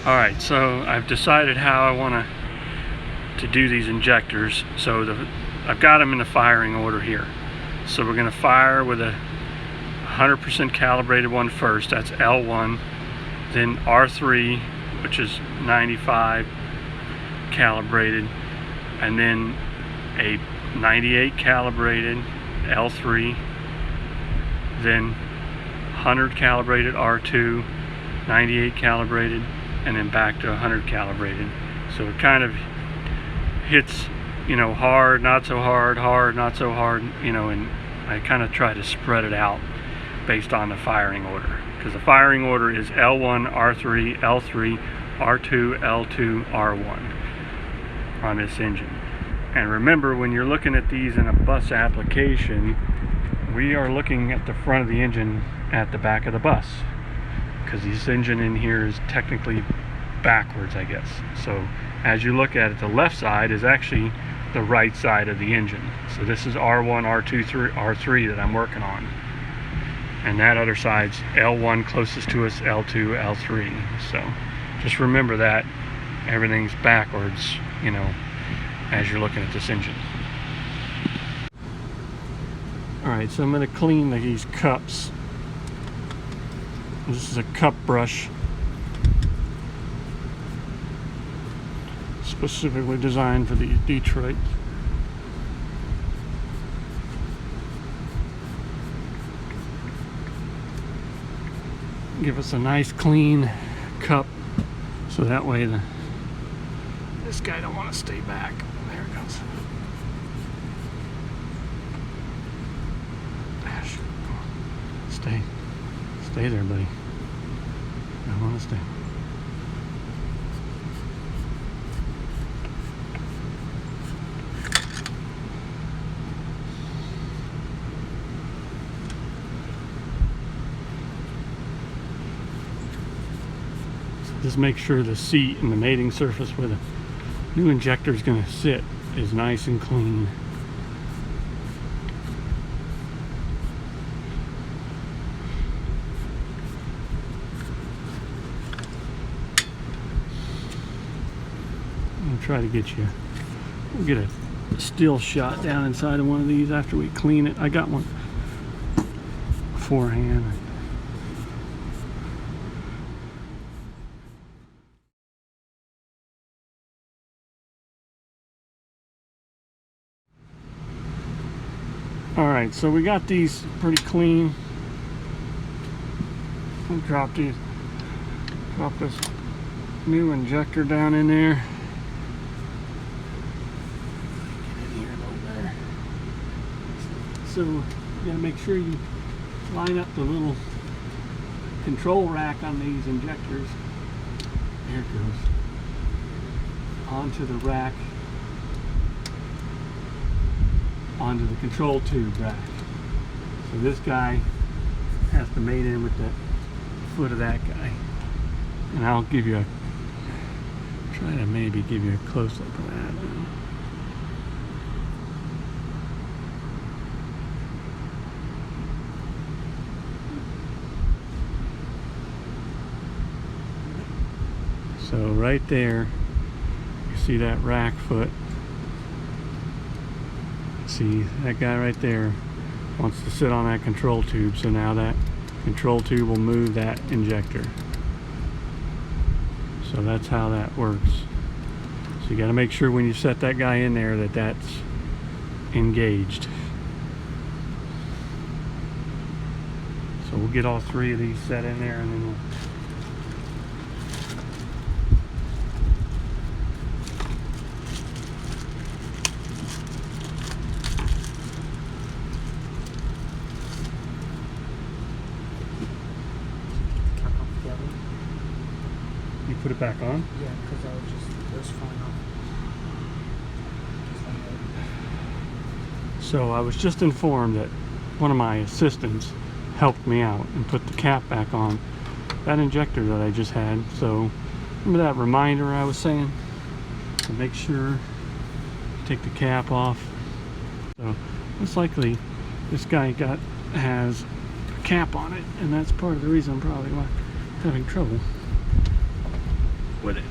Alright, so I've decided how I want to do these injectors. So I've got them in the firing order here. So we're going to fire with a 100% calibrated one first. That's L1. Then R3, which is 95 calibrated. And then a 98 calibrated L3. Then 100 calibrated R2. 98 calibrated. And then back to 100 calibrated. So it kind of hits, you know, hard, not so hard, hard, not so hard, you know, and I kind of try to spread it out based on the firing order. Because the firing order is L1, R3, L3, R2, L2, R1 on this engine. And remember, when you're looking at these in a bus application, we are looking at the front of the engine at the back of the bus. Because this engine in here is technically backwards, I guess. So as you look at it, the left side is actually the right side of the engine. So this is R1, R2, R3 that I'm working on. And that other side's L1 closest to us, L2, L3. So just remember that everything's backwards, you know, as you're looking at this engine. Alright, so I'm going to clean these cups. This is a cup brush, specifically designed for the Detroit. Give us a nice clean cup, so that way this guy don't want to stay back. There it goes. Stay there, buddy. I want to stay. So just make sure the seat and the mating surface where the new injector is going to sit is nice and clean. Try to get you, we'll get a still shot down inside of one of these after we clean it. I got one beforehand. Alright, so we got these pretty clean. I'll drop this new injector down in there. So you gotta make sure you line up the little control rack on these injectors. There it goes. Onto the rack. Onto the control tube rack. So this guy has to mate in with the foot of that guy. And I'll give you try to maybe give you a close-up of that. So right there, you see that rack foot. See, that guy right there wants to sit on that control tube, so now that control tube will move that injector. So that's how that works. So you got to make sure when you set that guy in there that that's engaged. So we'll get all three of these set in there, and then we'll put it back on? Yeah, because it was fine off. So I was just informed that one of my assistants helped me out and put the cap back on that injector that I just had. So remember that reminder I was saying? So make sure take the cap off. So most likely this guy has a cap on it, and that's part of the reason I'm probably having trouble. with it.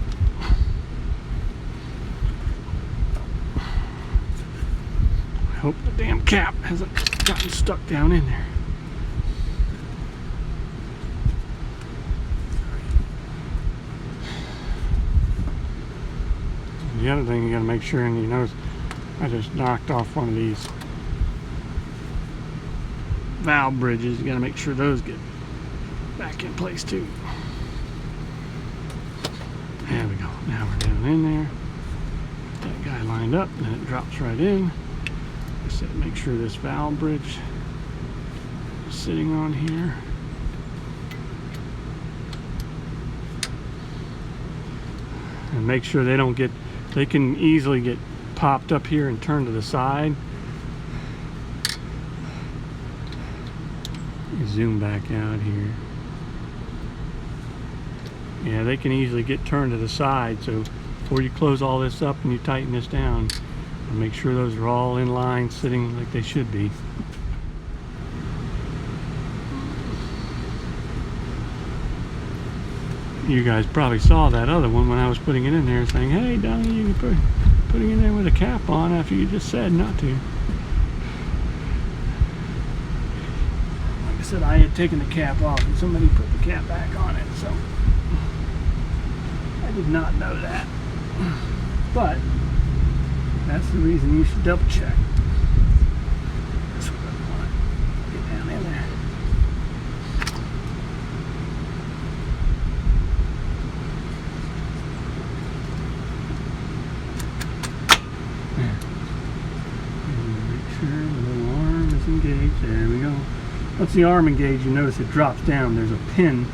I hope the damn cap hasn't gotten stuck down in there. The other thing you gotta make sure, and you notice I just knocked off one of these valve bridges. You gotta make sure those get back in place too. There we go. Now we're down in there. Get that guy lined up, and then it drops right in. Just make sure this valve bridge is sitting on here. And make sure they don't get, they can easily get popped up here and turned to the side. Zoom back out here. Yeah, they can easily get turned to the side, so before you close all this up and you tighten this down, make sure those are all in line, sitting like they should be. You guys probably saw that other one when I was putting it in there saying, hey Donnie, you can put it in there with a cap on after you just said not to. Like I said, I had taken the cap off and somebody put the cap back on it, so I did not know that. But that's the reason you should double check. That's what I want to get down in there. Make sure the little arm is engaged. There we go. Once the arm engaged, you notice it drops down. There's a pin.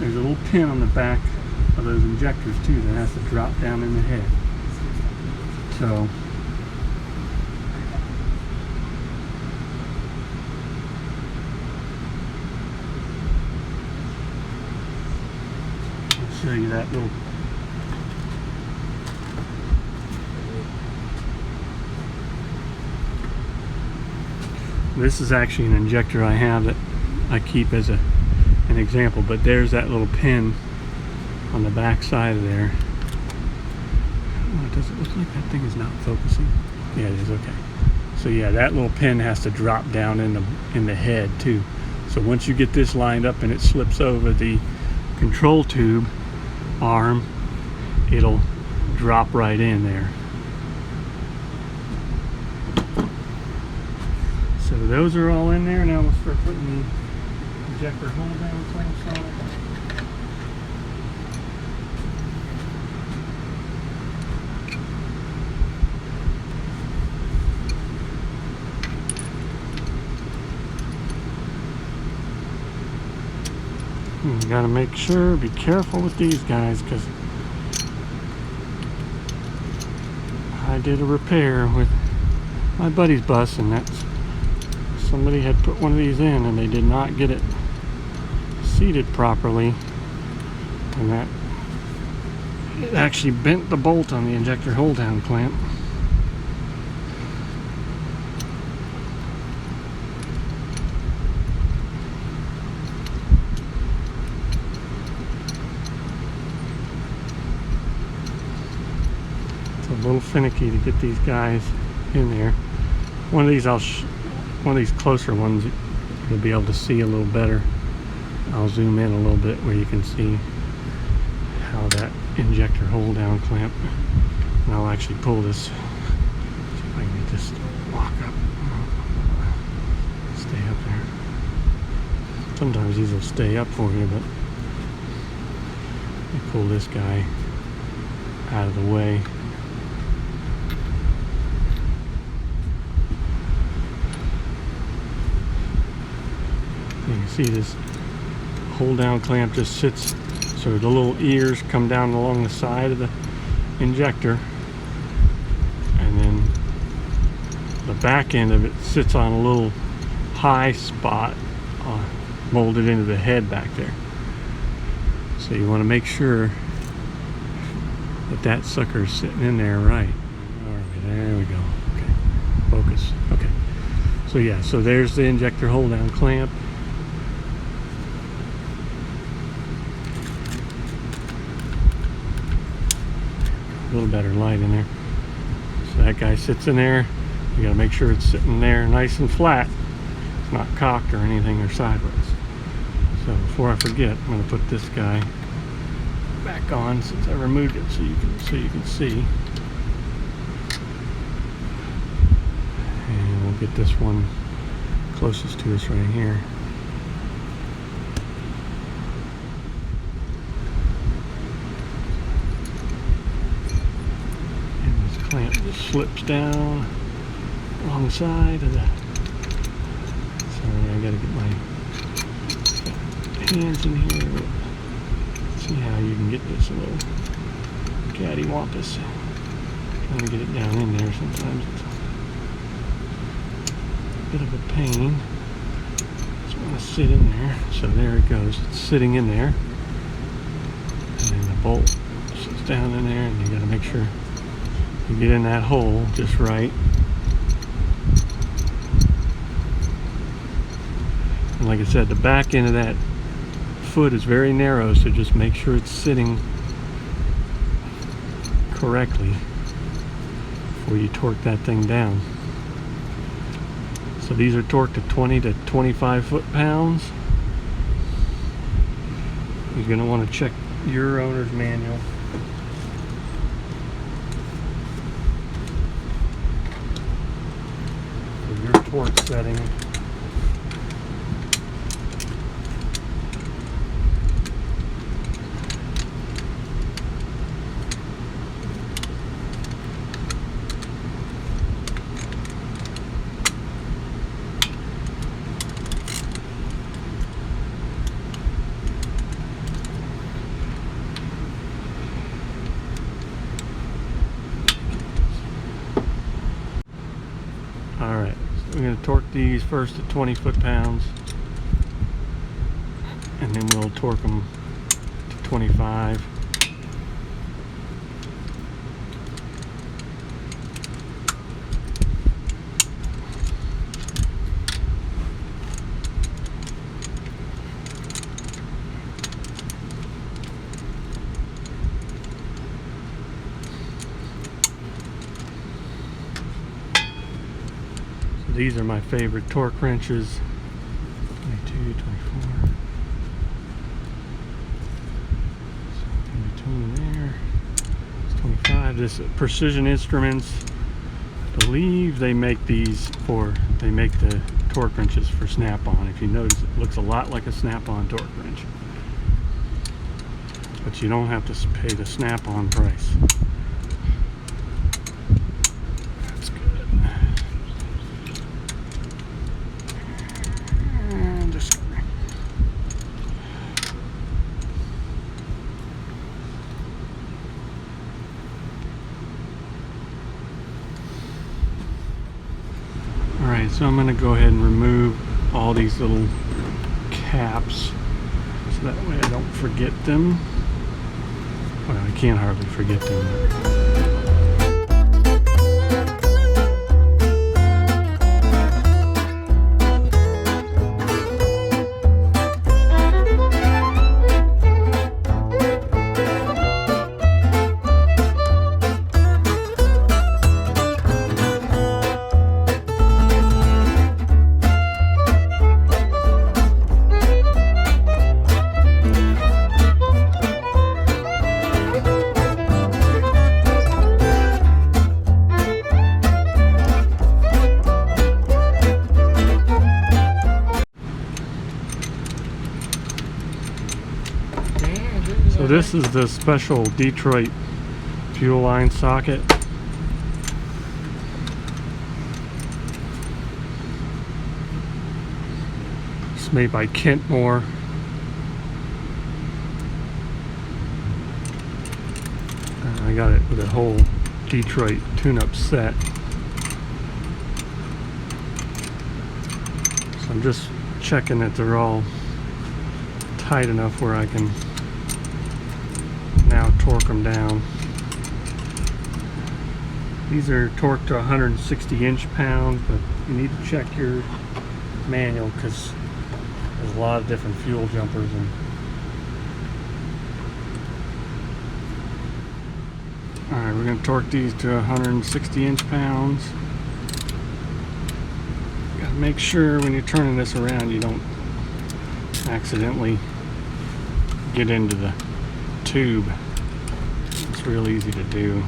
There's a little pin on the back of those injectors too that has to drop down in the head. So I'll show you that little. This is actually an injector I have that I keep as an example, but there's that little pin on the back side of there. Oh, does it look like that thing is not focusing? Yeah, it is. Okay. So yeah, that little pin has to drop down in the head too. So once you get this lined up and it slips over the control tube arm, it'll drop right in there. So those are all in there. Now we'll start putting the injector hold down clamps on it. You gotta make sure, be careful with these guys, because I did a repair with my buddy's bus, and that's somebody had put one of these in and they did not get it seated properly, and that it actually bent the bolt on the injector hold down clamp. A little finicky to get these guys in there. One of these one of these closer ones you'll be able to see a little better. I'll zoom in a little bit where you can see how that injector hold down clamp, and I'll actually pull this, see if I can get this to lock up, stay up there. Sometimes these will stay up for you, but you pull this guy out of the way. You can see this hold down clamp just sits, so the little ears come down along the side of the injector, and then the back end of it sits on a little high spot molded into the head back there. So you want to make sure that that sucker's sitting in there right. Alright, there we go. Okay, focus. Okay, so yeah, so there's the injector hold down clamp. little better light in there. So that guy sits in there. You gotta make sure it's sitting there nice and flat. It's not cocked or anything or sideways. So before I forget, I'm gonna put this guy back on since I removed it so you can see. And we'll get this one closest to us right here. And this clamp just slips down along the side of the. Sorry, I gotta get my hands in here. See how you can get this little cattywampus. Trying to get it down in there sometimes it's a bit of a pain. Just want to sit in there. So there it goes. It's sitting in there. And then the bolt sits down in there, and you got to make sure you get in that hole just right. And like I said, the back end of that foot is very narrow, so just make sure it's sitting correctly before you torque that thing down. So these are torqued to 20 to 25 foot-pounds. You're going to want to check your owner's manual. For your torque setting. Alright, so we're going to torque these first at 20 foot-pounds, and then we'll torque them to 25. These are my favorite torque wrenches. 22, 24. So in between there. It's 25. This Precision Instruments, I believe they make these they make the torque wrenches for snap-on. If you notice, it looks a lot like a snap-on torque wrench. But you don't have to pay the snap-on price. Alright, so I'm going to go ahead and remove all these little caps so that way I don't forget them. Well, I can't hardly forget them. So this is the special Detroit fuel line socket. It's made by Kentmore. I got it with a whole Detroit tune-up set. So I'm just checking that they're all tight enough where I can now torque them down. These are torqued to 160 inch-pounds, but you need to check your manual because there's a lot of different fuel jumpers and Alright, we're going to torque these to 160 inch-pounds. Got to make sure when you're turning this around you don't accidentally get into the tube. It's real easy to do.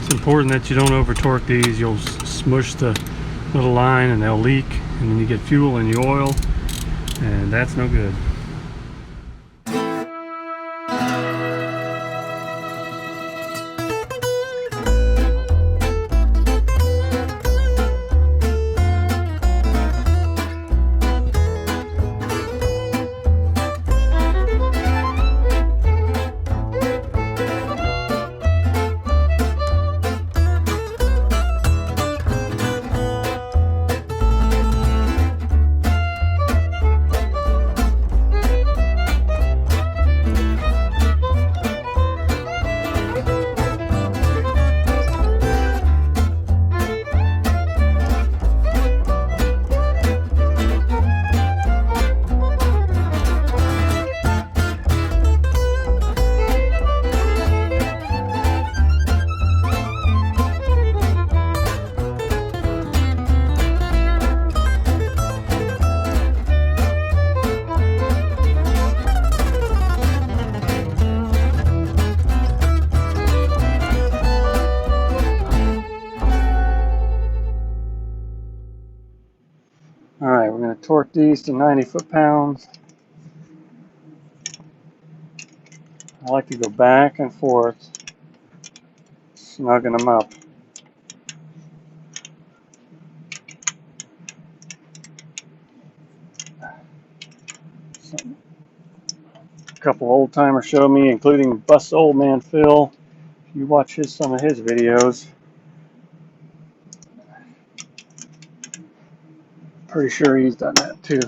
It's important that you don't over torque these. You'll smush the little line and they'll leak, and then you get fuel in the oil, and that's no good. Alright, we're going to torque these to 90 foot-pounds. I like to go back and forth, snugging them up. A couple old timers showed me, including Bus Old Man Phil. If you watch some of his videos, pretty sure he's done that too.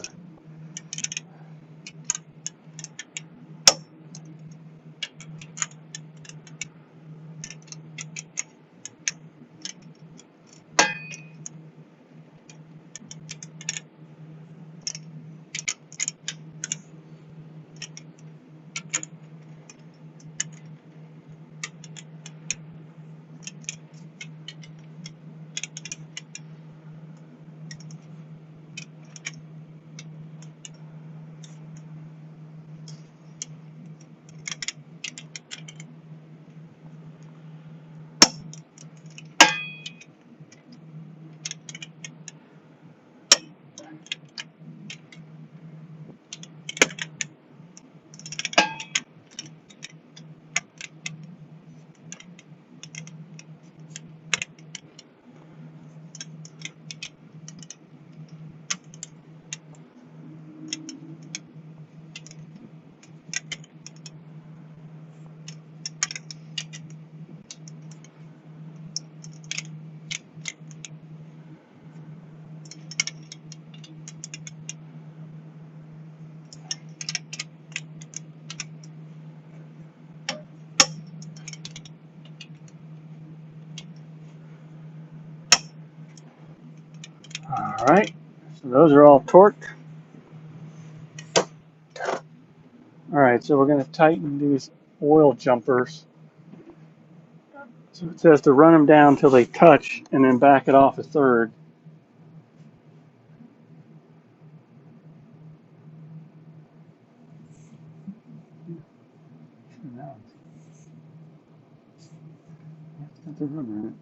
Alright, so those are all torqued. Alright, so we're going to tighten these oil jumpers. So it says to run them down until they touch and then back it off a third. Got the rubber in it.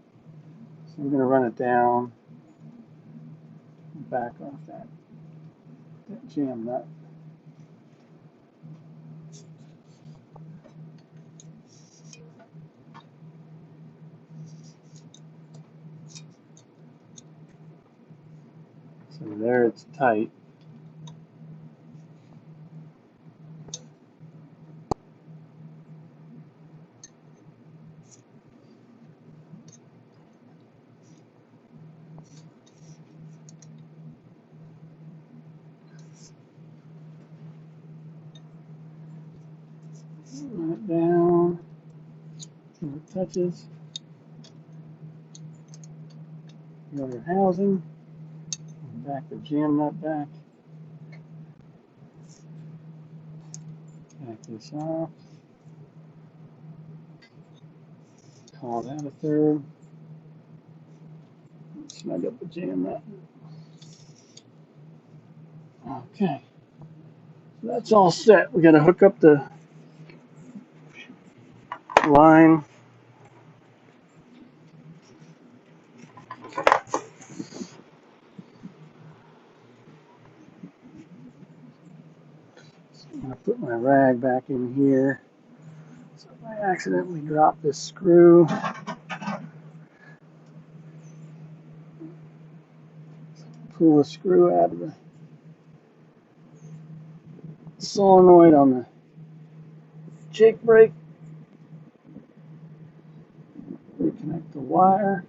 So we're going to run it down and back off that jam nut. So there it's tight. Run it down till it touches the other housing. Back the jam nut back. Back this off. Call that a third. Snug up the jam nut. Okay. So that's all set. We got to hook up the line. I'm going to put my rag back in here. So if I accidentally drop this screw, pull the screw out of the solenoid on the jake brake, reconnect the wire.